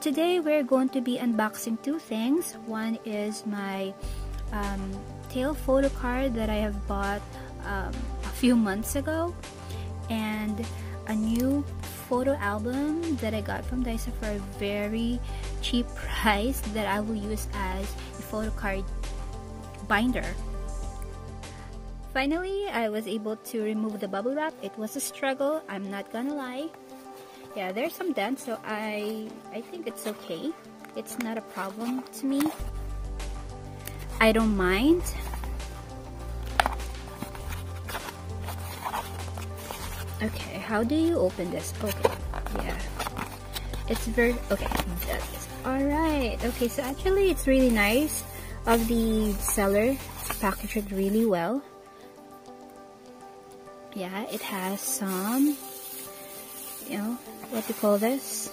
today we're going to be unboxing two things. One is my Taeil Photocard that I have bought a few months ago, and a new photo album that I got from Daiso for a very cheap price that I will use as a Photocard binder. Finally, I was able to remove the bubble wrap. It was a struggle, I'm not gonna lie. Yeah, there's some dents, so I think it's okay. It's not a problem to me. I don't mind. Okay, how do you open this? Okay, yeah. It's very, okay, alright. Okay, so actually it's really nice of the seller to package it really well. Yeah, it has some, you know, what do you call this?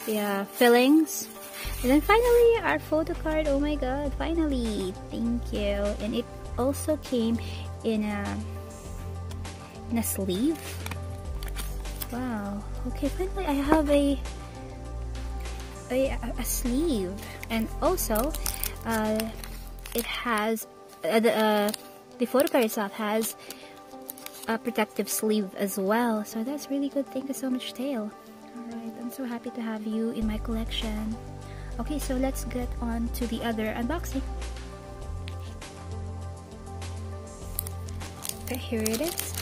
Yeah, fillings. And then finally, our Photocard. Oh my god, finally! Thank you. And it also came in a sleeve. Wow. Okay, finally I have a sleeve. And also, it has the Photocard itself has a protective sleeve as well, so that's really good. Thank you so much, Taeil. Alright, I'm so happy to have you in my collection. Okay, so let's get on to the other unboxing. Okay, here it is.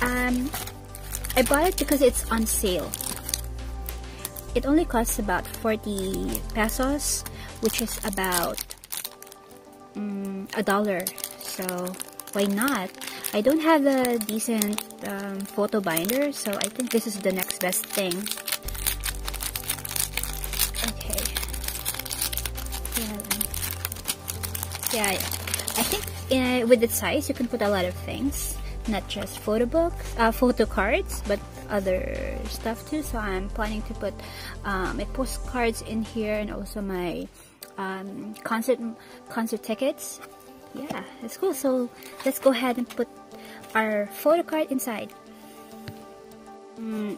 I bought it because it's on sale. It only costs about 40 pesos, which is about $1. So why not? I don't have a decent photo binder, so I think this is the next best thing. Okay. Yeah. I think with the size, you can put a lot of things, not just photo cards, but other stuff too. So I'm planning to put my postcards in here, and also my concert tickets. Yeah, that's cool. So let's go ahead and put our Photocard inside.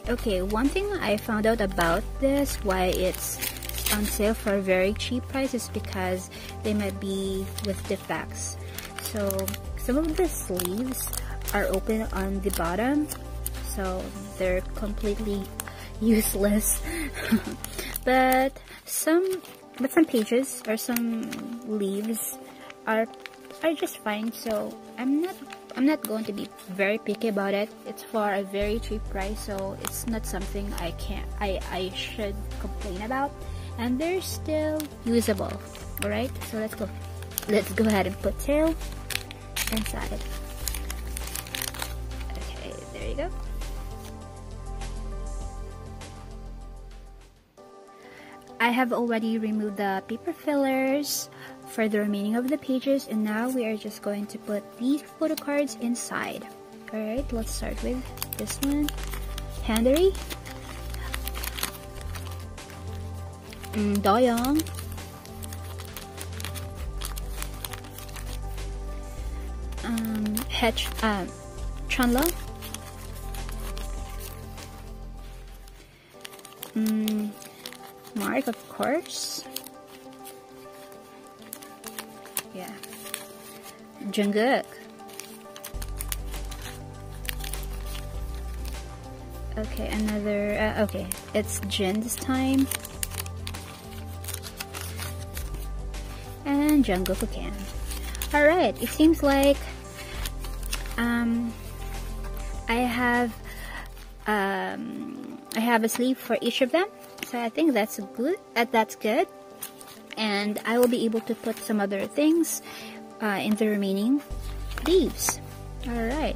Okay, one thing I found out about this, why it's on sale for a very cheap price, is because they might be with defects. So some of the sleeves are open on the bottom, so they're completely useless. but some pages or some leaves are just fine, so I'm not going to be very picky about it. It's for a very cheap price, so it's not something I should complain about, and they're still usable. Alright, so let's go ahead and put Taeil inside. Okay, there you go. I have already removed the paper fillers for the remaining of the pages, and now we are just going to put these photo cards inside. Alright, let's start with this one. Handery, Doyoung, Chunlo, Mark, of course. Yeah, Jungkook. Okay, another. Okay, it's Jin this time, and Jungkook again. All right, it seems like I have a sleeve for each of them, so I think that's good. That's good. And I will be able to put some other things in the remaining leaves. Alright.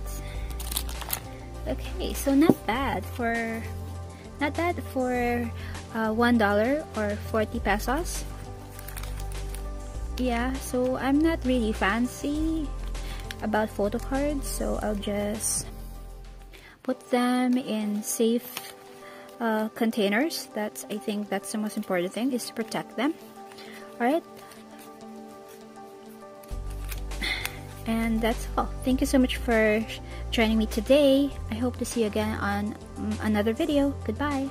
Okay, so not bad for $1 or 40 pesos. Yeah, so I'm not really fancy about photo cards, so I'll just put them in safe containers. I think that's the most important thing, is to protect them. Alright, and that's all. Thank you so much for joining me today. I hope to see you again on another video. Goodbye.